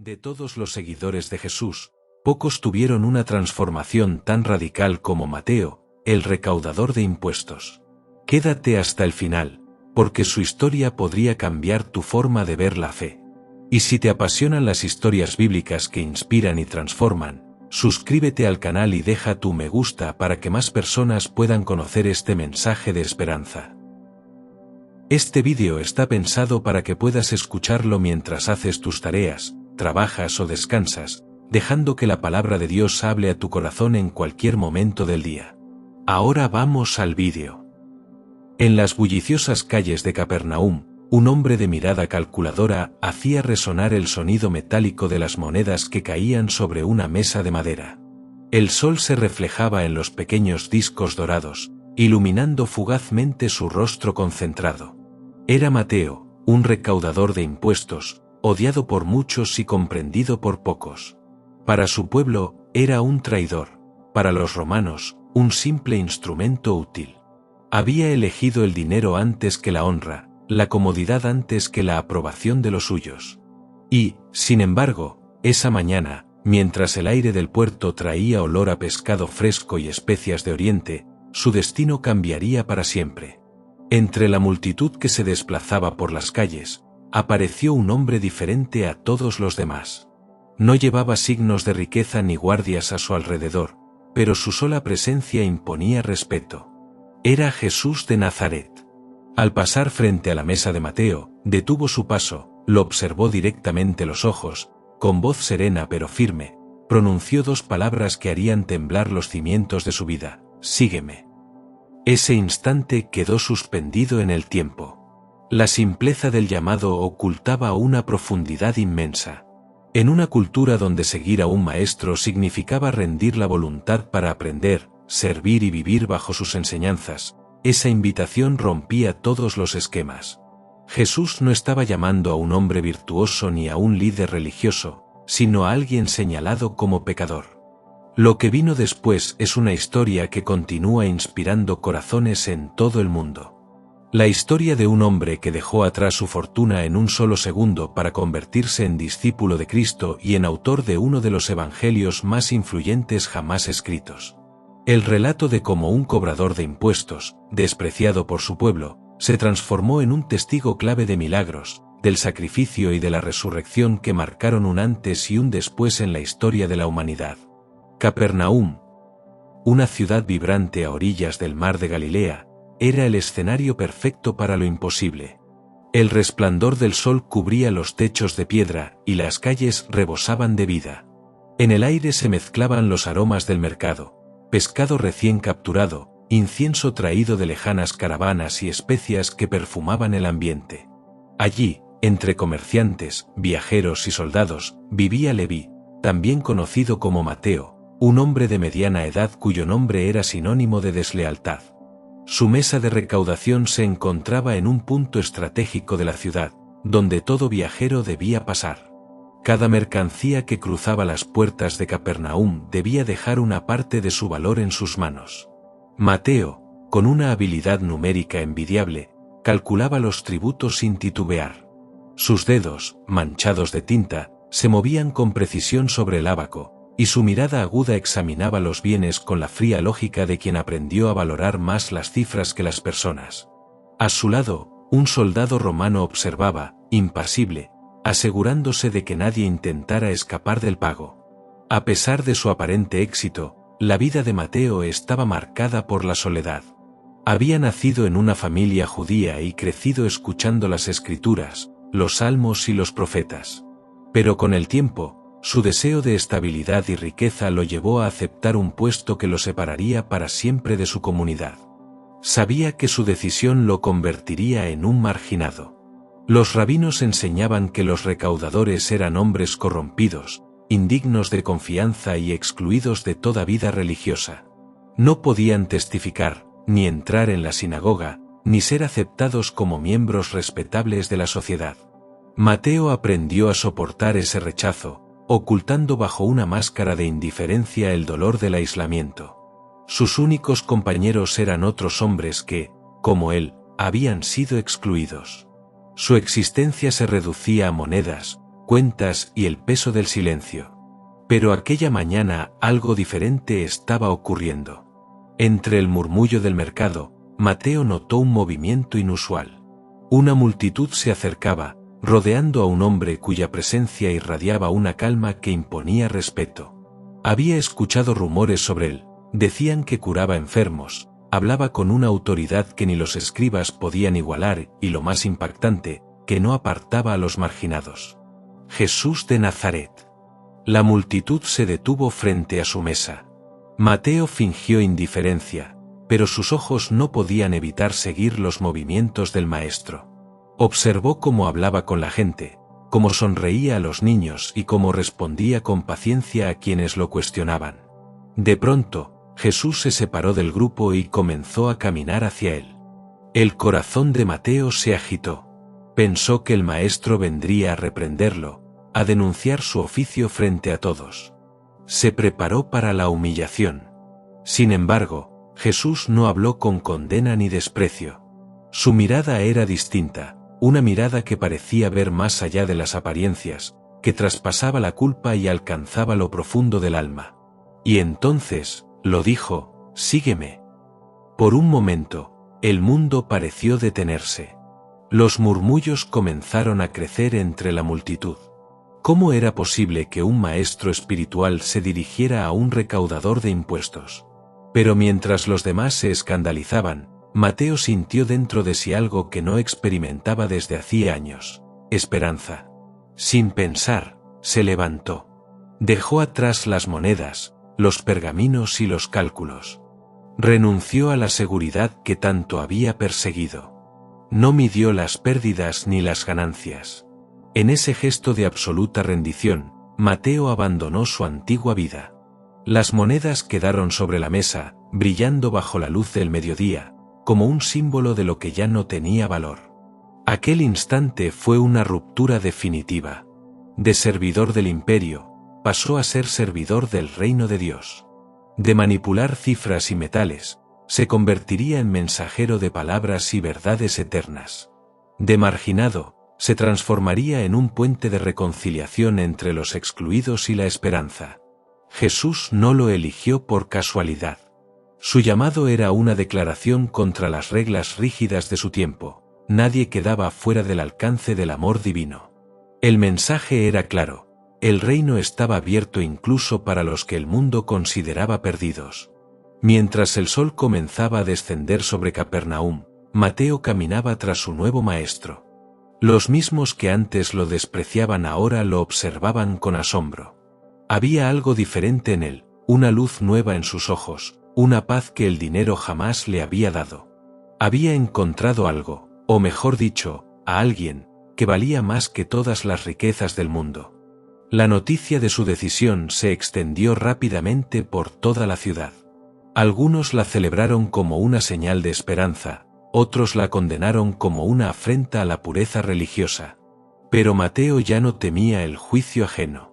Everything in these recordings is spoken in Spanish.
De todos los seguidores de Jesús, pocos tuvieron una transformación tan radical como Mateo, el recaudador de impuestos. Quédate hasta el final, porque su historia podría cambiar tu forma de ver la fe. Y si te apasionan las historias bíblicas que inspiran y transforman, suscríbete al canal y deja tu me gusta para que más personas puedan conocer este mensaje de esperanza. Este vídeo está pensado para que puedas escucharlo mientras haces tus tareas, trabajas o descansas, dejando que la palabra de Dios hable a tu corazón en cualquier momento del día. Ahora vamos al vídeo. En las bulliciosas calles de Capernaum, un hombre de mirada calculadora hacía resonar el sonido metálico de las monedas que caían sobre una mesa de madera. El sol se reflejaba en los pequeños discos dorados, iluminando fugazmente su rostro concentrado. Era Mateo, un recaudador de impuestos, odiado por muchos y comprendido por pocos. Para su pueblo, era un traidor; para los romanos, un simple instrumento útil. Había elegido el dinero antes que la honra, la comodidad antes que la aprobación de los suyos. Y, sin embargo, esa mañana, mientras el aire del puerto traía olor a pescado fresco y especias de Oriente, su destino cambiaría para siempre. Entre la multitud que se desplazaba por las calles, apareció un hombre diferente a todos los demás. No llevaba signos de riqueza ni guardias a su alrededor, pero su sola presencia imponía respeto. Era Jesús de Nazaret. Al pasar frente a la mesa de Mateo, detuvo su paso, lo observó directamente los ojos, con voz serena pero firme, pronunció dos palabras que harían temblar los cimientos de su vida: «Sígueme». Ese instante quedó suspendido en el tiempo. La simpleza del llamado ocultaba una profundidad inmensa. En una cultura donde seguir a un maestro significaba rendir la voluntad para aprender, servir y vivir bajo sus enseñanzas, esa invitación rompía todos los esquemas. Jesús no estaba llamando a un hombre virtuoso ni a un líder religioso, sino a alguien señalado como pecador. Lo que vino después es una historia que continúa inspirando corazones en todo el mundo. La historia de un hombre que dejó atrás su fortuna en un solo segundo para convertirse en discípulo de Cristo y en autor de uno de los evangelios más influyentes jamás escritos. El relato de cómo un cobrador de impuestos, despreciado por su pueblo, se transformó en un testigo clave de milagros, del sacrificio y de la resurrección que marcaron un antes y un después en la historia de la humanidad. Capernaum, una ciudad vibrante a orillas del mar de Galilea, era el escenario perfecto para lo imposible. El resplandor del sol cubría los techos de piedra y las calles rebosaban de vida. En el aire se mezclaban los aromas del mercado: pescado recién capturado, incienso traído de lejanas caravanas y especias que perfumaban el ambiente. Allí, entre comerciantes, viajeros y soldados, vivía Leví, también conocido como Mateo, un hombre de mediana edad cuyo nombre era sinónimo de deslealtad. Su mesa de recaudación se encontraba en un punto estratégico de la ciudad, donde todo viajero debía pasar. Cada mercancía que cruzaba las puertas de Capernaum debía dejar una parte de su valor en sus manos. Mateo, con una habilidad numérica envidiable, calculaba los tributos sin titubear. Sus dedos, manchados de tinta, se movían con precisión sobre el ábaco, y su mirada aguda examinaba los bienes con la fría lógica de quien aprendió a valorar más las cifras que las personas. A su lado, un soldado romano observaba, impasible, asegurándose de que nadie intentara escapar del pago. A pesar de su aparente éxito, la vida de Mateo estaba marcada por la soledad. Había nacido en una familia judía y crecido escuchando las Escrituras, los Salmos y los profetas. Pero con el tiempo, su deseo de estabilidad y riqueza lo llevó a aceptar un puesto que lo separaría para siempre de su comunidad. Sabía que su decisión lo convertiría en un marginado. Los rabinos enseñaban que los recaudadores eran hombres corrompidos, indignos de confianza y excluidos de toda vida religiosa. No podían testificar, ni entrar en la sinagoga, ni ser aceptados como miembros respetables de la sociedad. Mateo aprendió a soportar ese rechazo, ocultando bajo una máscara de indiferencia el dolor del aislamiento. Sus únicos compañeros eran otros hombres que, como él, habían sido excluidos. Su existencia se reducía a monedas, cuentas y el peso del silencio. Pero aquella mañana algo diferente estaba ocurriendo. Entre el murmullo del mercado, Mateo notó un movimiento inusual. Una multitud se acercaba, rodeando a un hombre cuya presencia irradiaba una calma que imponía respeto. Había escuchado rumores sobre él, decían que curaba enfermos, hablaba con una autoridad que ni los escribas podían igualar y, lo más impactante, que no apartaba a los marginados. Jesús de Nazaret. La multitud se detuvo frente a su mesa. Mateo fingió indiferencia, pero sus ojos no podían evitar seguir los movimientos del maestro. Observó cómo hablaba con la gente, cómo sonreía a los niños y cómo respondía con paciencia a quienes lo cuestionaban. De pronto, Jesús se separó del grupo y comenzó a caminar hacia él. El corazón de Mateo se agitó. Pensó que el maestro vendría a reprenderlo, a denunciar su oficio frente a todos. Se preparó para la humillación. Sin embargo, Jesús no habló con condena ni desprecio. Su mirada era distinta, una mirada que parecía ver más allá de las apariencias, que traspasaba la culpa y alcanzaba lo profundo del alma. Y entonces, lo dijo, sígueme. Por un momento, el mundo pareció detenerse. Los murmullos comenzaron a crecer entre la multitud. ¿Cómo era posible que un maestro espiritual se dirigiera a un recaudador de impuestos? Pero mientras los demás se escandalizaban, Mateo sintió dentro de sí algo que no experimentaba desde hacía años: esperanza. Sin pensar, se levantó. Dejó atrás las monedas, los pergaminos y los cálculos. Renunció a la seguridad que tanto había perseguido. No midió las pérdidas ni las ganancias. En ese gesto de absoluta rendición, Mateo abandonó su antigua vida. Las monedas quedaron sobre la mesa, brillando bajo la luz del mediodía, como un símbolo de lo que ya no tenía valor. Aquel instante fue una ruptura definitiva. De servidor del imperio, pasó a ser servidor del reino de Dios. De manipular cifras y metales, se convertiría en mensajero de palabras y verdades eternas. De marginado, se transformaría en un puente de reconciliación entre los excluidos y la esperanza. Jesús no lo eligió por casualidad. Su llamado era una declaración contra las reglas rígidas de su tiempo. Nadie quedaba fuera del alcance del amor divino. El mensaje era claro: el reino estaba abierto incluso para los que el mundo consideraba perdidos. Mientras el sol comenzaba a descender sobre Capernaum, Mateo caminaba tras su nuevo maestro. Los mismos que antes lo despreciaban ahora lo observaban con asombro. Había algo diferente en él, una luz nueva en sus ojos, una paz que el dinero jamás le había dado. Había encontrado algo, o mejor dicho, a alguien, que valía más que todas las riquezas del mundo. La noticia de su decisión se extendió rápidamente por toda la ciudad. Algunos la celebraron como una señal de esperanza, otros la condenaron como una afrenta a la pureza religiosa. Pero Mateo ya no temía el juicio ajeno.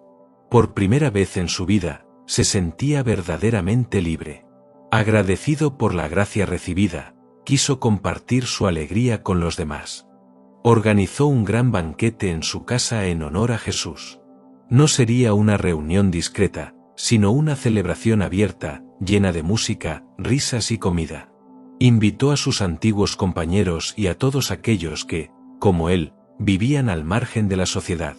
Por primera vez en su vida, se sentía verdaderamente libre. Agradecido por la gracia recibida, quiso compartir su alegría con los demás. Organizó un gran banquete en su casa en honor a Jesús. No sería una reunión discreta, sino una celebración abierta, llena de música, risas y comida. Invitó a sus antiguos compañeros y a todos aquellos que, como él, vivían al margen de la sociedad.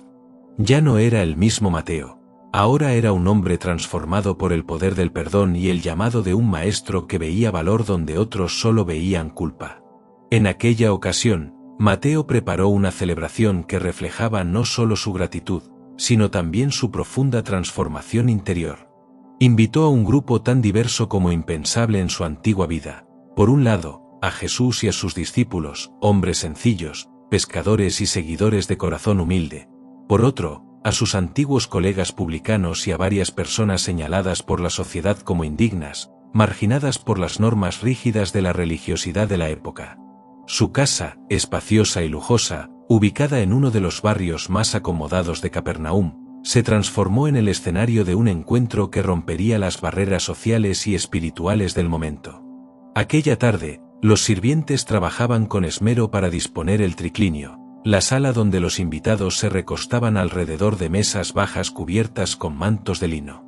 Ya no era el mismo Mateo. Ahora era un hombre transformado por el poder del perdón y el llamado de un maestro que veía valor donde otros solo veían culpa. En aquella ocasión, Mateo preparó una celebración que reflejaba no solo su gratitud, sino también su profunda transformación interior. Invitó a un grupo tan diverso como impensable en su antigua vida. Por un lado, a Jesús y a sus discípulos, hombres sencillos, pescadores y seguidores de corazón humilde. Por otro, a sus antiguos colegas publicanos y a varias personas señaladas por la sociedad como indignas, marginadas por las normas rígidas de la religiosidad de la época. Su casa, espaciosa y lujosa, ubicada en uno de los barrios más acomodados de Capernaum, se transformó en el escenario de un encuentro que rompería las barreras sociales y espirituales del momento. Aquella tarde, los sirvientes trabajaban con esmero para disponer el triclinio, la sala donde los invitados se recostaban alrededor de mesas bajas cubiertas con mantos de lino.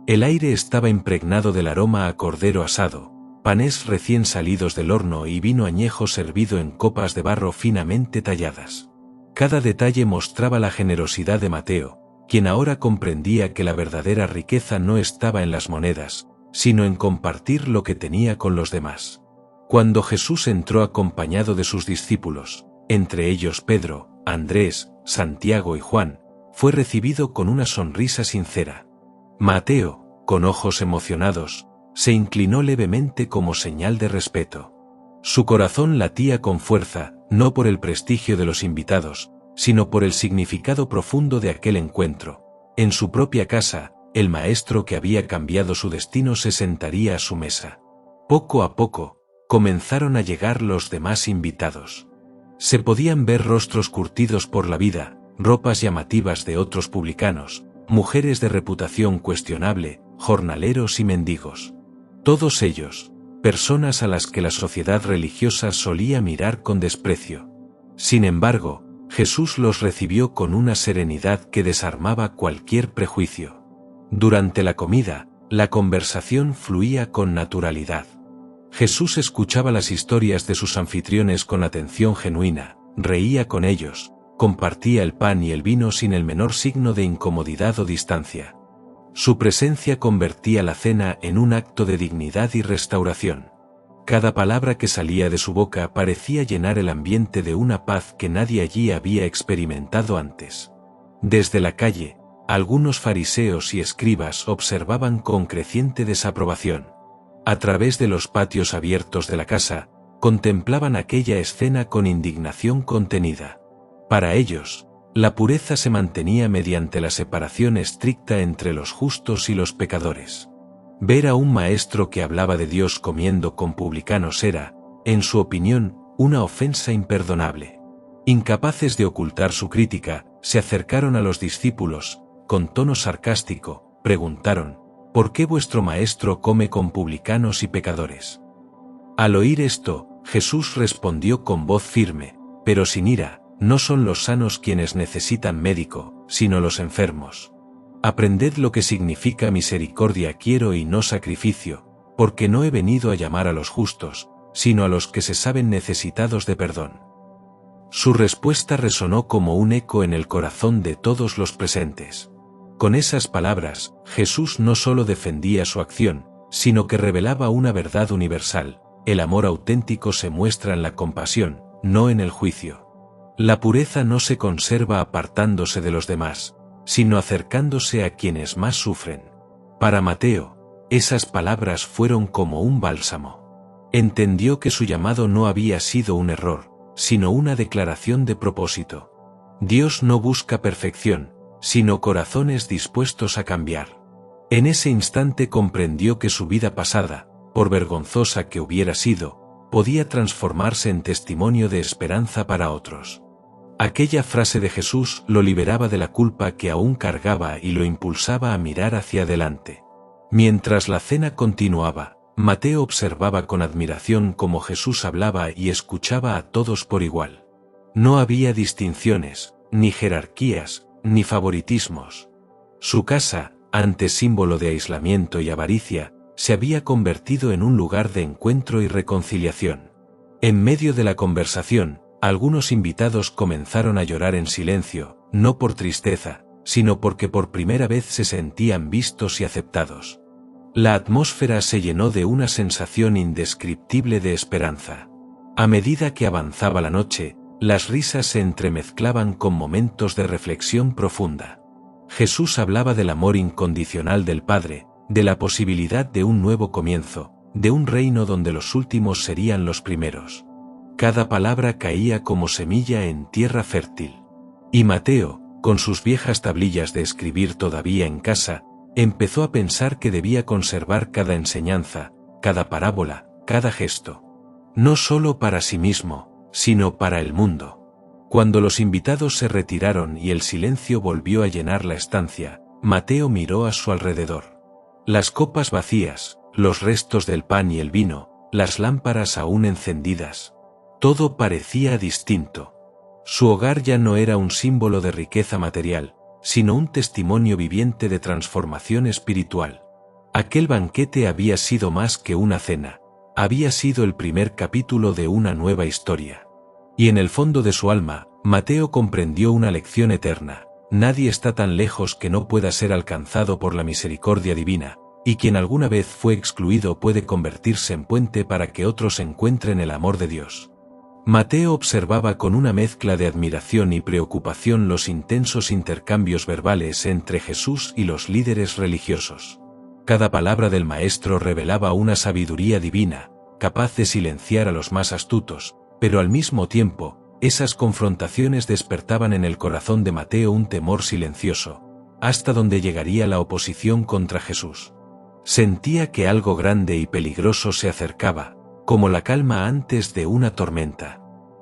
El aire estaba impregnado del aroma a cordero asado, panes recién salidos del horno y vino añejo servido en copas de barro finamente talladas. Cada detalle mostraba la generosidad de Mateo, quien ahora comprendía que la verdadera riqueza no estaba en las monedas, sino en compartir lo que tenía con los demás. Cuando Jesús entró acompañado de sus discípulos, entre ellos Pedro, Andrés, Santiago y Juan, fue recibido con una sonrisa sincera. Mateo, con ojos emocionados, se inclinó levemente como señal de respeto. Su corazón latía con fuerza, no por el prestigio de los invitados, sino por el significado profundo de aquel encuentro. En su propia casa, el maestro que había cambiado su destino se sentaría a su mesa. Poco a poco, comenzaron a llegar los demás invitados. Se podían ver rostros curtidos por la vida, ropas llamativas de otros publicanos, mujeres de reputación cuestionable, jornaleros y mendigos. Todos ellos, personas a las que la sociedad religiosa solía mirar con desprecio. Sin embargo, Jesús los recibió con una serenidad que desarmaba cualquier prejuicio. Durante la comida, la conversación fluía con naturalidad. Jesús escuchaba las historias de sus anfitriones con atención genuina, reía con ellos, compartía el pan y el vino sin el menor signo de incomodidad o distancia. Su presencia convertía la cena en un acto de dignidad y restauración. Cada palabra que salía de su boca parecía llenar el ambiente de una paz que nadie allí había experimentado antes. Desde la calle, algunos fariseos y escribas observaban con creciente desaprobación. A través de los patios abiertos de la casa, contemplaban aquella escena con indignación contenida. Para ellos, la pureza se mantenía mediante la separación estricta entre los justos y los pecadores. Ver a un maestro que hablaba de Dios comiendo con publicanos era, en su opinión, una ofensa imperdonable. Incapaces de ocultar su crítica, se acercaron a los discípulos, con tono sarcástico, preguntaron: ¿por qué vuestro maestro come con publicanos y pecadores? Al oír esto, Jesús respondió con voz firme, pero sin ira: no son los sanos quienes necesitan médico, sino los enfermos. Aprended lo que significa misericordia quiero y no sacrificio, porque no he venido a llamar a los justos, sino a los que se saben necesitados de perdón. Su respuesta resonó como un eco en el corazón de todos los presentes. Con esas palabras, Jesús no solo defendía su acción, sino que revelaba una verdad universal: el amor auténtico se muestra en la compasión, no en el juicio. La pureza no se conserva apartándose de los demás, sino acercándose a quienes más sufren. Para Mateo, esas palabras fueron como un bálsamo. Entendió que su llamado no había sido un error, sino una declaración de propósito. Dios no busca perfección, sino corazones dispuestos a cambiar. En ese instante comprendió que su vida pasada, por vergonzosa que hubiera sido, podía transformarse en testimonio de esperanza para otros. Aquella frase de Jesús lo liberaba de la culpa que aún cargaba y lo impulsaba a mirar hacia adelante. Mientras la cena continuaba, Mateo observaba con admiración cómo Jesús hablaba y escuchaba a todos por igual. No había distinciones, ni jerarquías, ni favoritismos. Su casa, antes símbolo de aislamiento y avaricia, se había convertido en un lugar de encuentro y reconciliación. En medio de la conversación, algunos invitados comenzaron a llorar en silencio, no por tristeza, sino porque por primera vez se sentían vistos y aceptados. La atmósfera se llenó de una sensación indescriptible de esperanza. A medida que avanzaba la noche, las risas se entremezclaban con momentos de reflexión profunda. Jesús hablaba del amor incondicional del Padre, de la posibilidad de un nuevo comienzo, de un reino donde los últimos serían los primeros. Cada palabra caía como semilla en tierra fértil. Y Mateo, con sus viejas tablillas de escribir todavía en casa, empezó a pensar que debía conservar cada enseñanza, cada parábola, cada gesto. No solo para sí mismo, sino para el mundo. Cuando los invitados se retiraron y el silencio volvió a llenar la estancia, Mateo miró a su alrededor. Las copas vacías, los restos del pan y el vino, las lámparas aún encendidas. Todo parecía distinto. Su hogar ya no era un símbolo de riqueza material, sino un testimonio viviente de transformación espiritual. Aquel banquete había sido más que una cena, había sido el primer capítulo de una nueva historia. Y en el fondo de su alma, Mateo comprendió una lección eterna: nadie está tan lejos que no pueda ser alcanzado por la misericordia divina, y quien alguna vez fue excluido puede convertirse en puente para que otros encuentren el amor de Dios. Mateo observaba con una mezcla de admiración y preocupación los intensos intercambios verbales entre Jesús y los líderes religiosos. Cada palabra del Maestro revelaba una sabiduría divina, capaz de silenciar a los más astutos, pero al mismo tiempo, esas confrontaciones despertaban en el corazón de Mateo un temor silencioso, hasta donde llegaría la oposición contra Jesús. Sentía que algo grande y peligroso se acercaba, como la calma antes de una tormenta.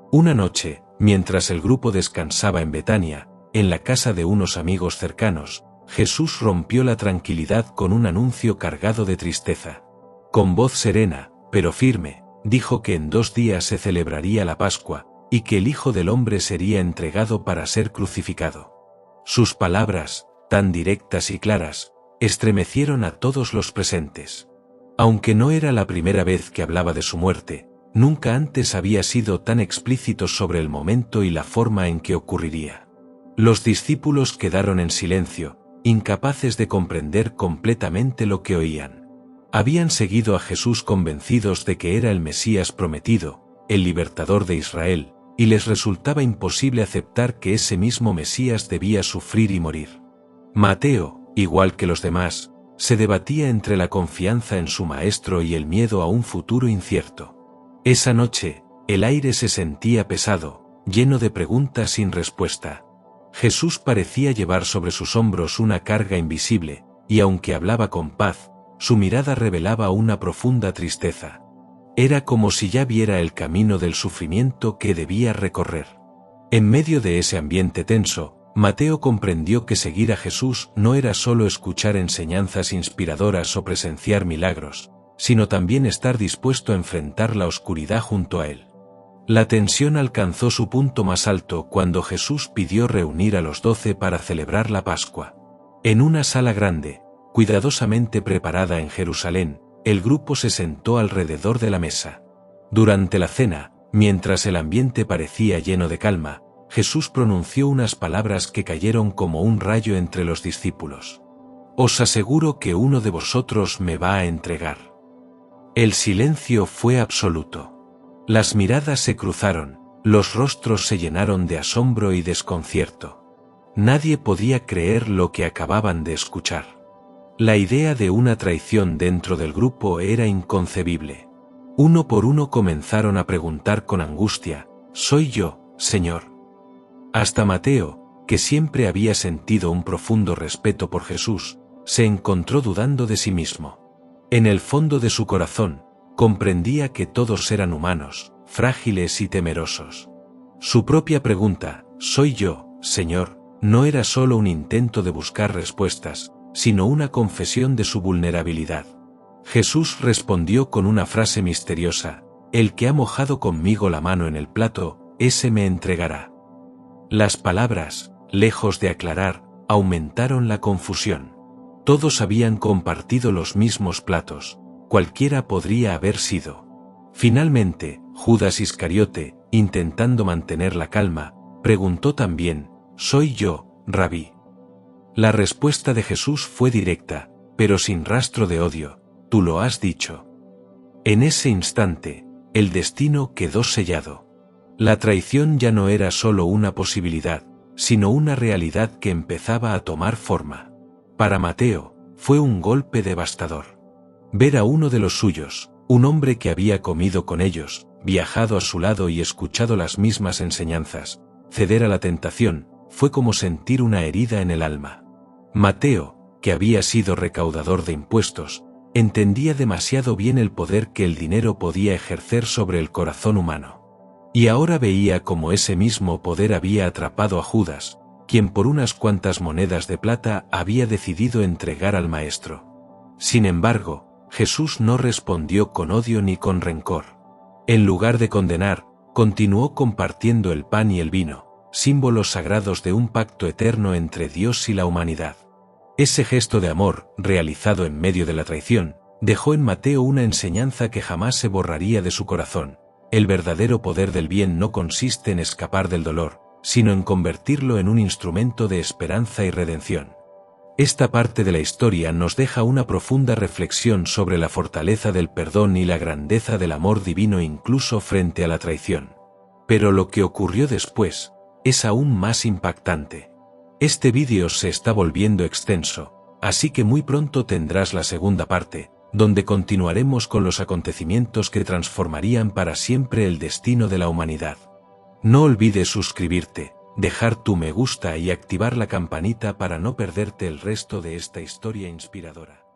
Una noche, mientras el grupo descansaba en Betania, en la casa de unos amigos cercanos, Jesús rompió la tranquilidad con un anuncio cargado de tristeza. Con voz serena, pero firme, dijo que en 2 días se celebraría la Pascua, y que el Hijo del Hombre sería entregado para ser crucificado. Sus palabras, tan directas y claras, estremecieron a todos los presentes. Aunque no era la primera vez que hablaba de su muerte, nunca antes había sido tan explícito sobre el momento y la forma en que ocurriría. Los discípulos quedaron en silencio, incapaces de comprender completamente lo que oían. Habían seguido a Jesús convencidos de que era el Mesías prometido, el libertador de Israel, y les resultaba imposible aceptar que ese mismo Mesías debía sufrir y morir. Mateo, igual que los demás, se debatía entre la confianza en su Maestro y el miedo a un futuro incierto. Esa noche, el aire se sentía pesado, lleno de preguntas sin respuesta. Jesús parecía llevar sobre sus hombros una carga invisible, y aunque hablaba con paz, su mirada revelaba una profunda tristeza. Era como si ya viera el camino del sufrimiento que debía recorrer. En medio de ese ambiente tenso, Mateo comprendió que seguir a Jesús no era solo escuchar enseñanzas inspiradoras o presenciar milagros, sino también estar dispuesto a enfrentar la oscuridad junto a él. La tensión alcanzó su punto más alto cuando Jesús pidió reunir a los 12 para celebrar la Pascua. En una sala grande, cuidadosamente preparada en Jerusalén, el grupo se sentó alrededor de la mesa. Durante la cena, mientras el ambiente parecía lleno de calma, Jesús pronunció unas palabras que cayeron como un rayo entre los discípulos. «Os aseguro que uno de vosotros me va a entregar». El silencio fue absoluto. Las miradas se cruzaron, los rostros se llenaron de asombro y desconcierto. Nadie podía creer lo que acababan de escuchar. La idea de una traición dentro del grupo era inconcebible. Uno por uno comenzaron a preguntar con angustia: «¿Soy yo, Señor?». Hasta Mateo, que siempre había sentido un profundo respeto por Jesús, se encontró dudando de sí mismo. En el fondo de su corazón, comprendía que todos eran humanos, frágiles y temerosos. Su propia pregunta, «¿Soy yo, Señor?», no era solo un intento de buscar respuestas, sino una confesión de su vulnerabilidad. Jesús respondió con una frase misteriosa: «El que ha mojado conmigo la mano en el plato, ese me entregará». Las palabras, lejos de aclarar, aumentaron la confusión. Todos habían compartido los mismos platos, cualquiera podría haber sido. Finalmente, Judas Iscariote, intentando mantener la calma, preguntó también: «¿Soy yo, Rabí?». La respuesta de Jesús fue directa, pero sin rastro de odio: «Tú lo has dicho». En ese instante, el destino quedó sellado. La traición ya no era solo una posibilidad, sino una realidad que empezaba a tomar forma. Para Mateo, fue un golpe devastador. Ver a uno de los suyos, un hombre que había comido con ellos, viajado a su lado y escuchado las mismas enseñanzas, ceder a la tentación, fue como sentir una herida en el alma. Mateo, que había sido recaudador de impuestos, entendía demasiado bien el poder que el dinero podía ejercer sobre el corazón humano. Y ahora veía cómo ese mismo poder había atrapado a Judas, quien por unas cuantas monedas de plata había decidido entregar al Maestro. Sin embargo, Jesús no respondió con odio ni con rencor. En lugar de condenar, continuó compartiendo el pan y el vino, símbolos sagrados de un pacto eterno entre Dios y la humanidad. Ese gesto de amor, realizado en medio de la traición, dejó en Mateo una enseñanza que jamás se borraría de su corazón. El verdadero poder del bien no consiste en escapar del dolor, sino en convertirlo en un instrumento de esperanza y redención. Esta parte de la historia nos deja una profunda reflexión sobre la fortaleza del perdón y la grandeza del amor divino incluso frente a la traición. Pero lo que ocurrió después es aún más impactante. Este vídeo se está volviendo extenso, así que muy pronto tendrás la segunda parte, donde continuaremos con los acontecimientos que transformarían para siempre el destino de la humanidad. No olvides suscribirte, dejar tu me gusta y activar la campanita para no perderte el resto de esta historia inspiradora.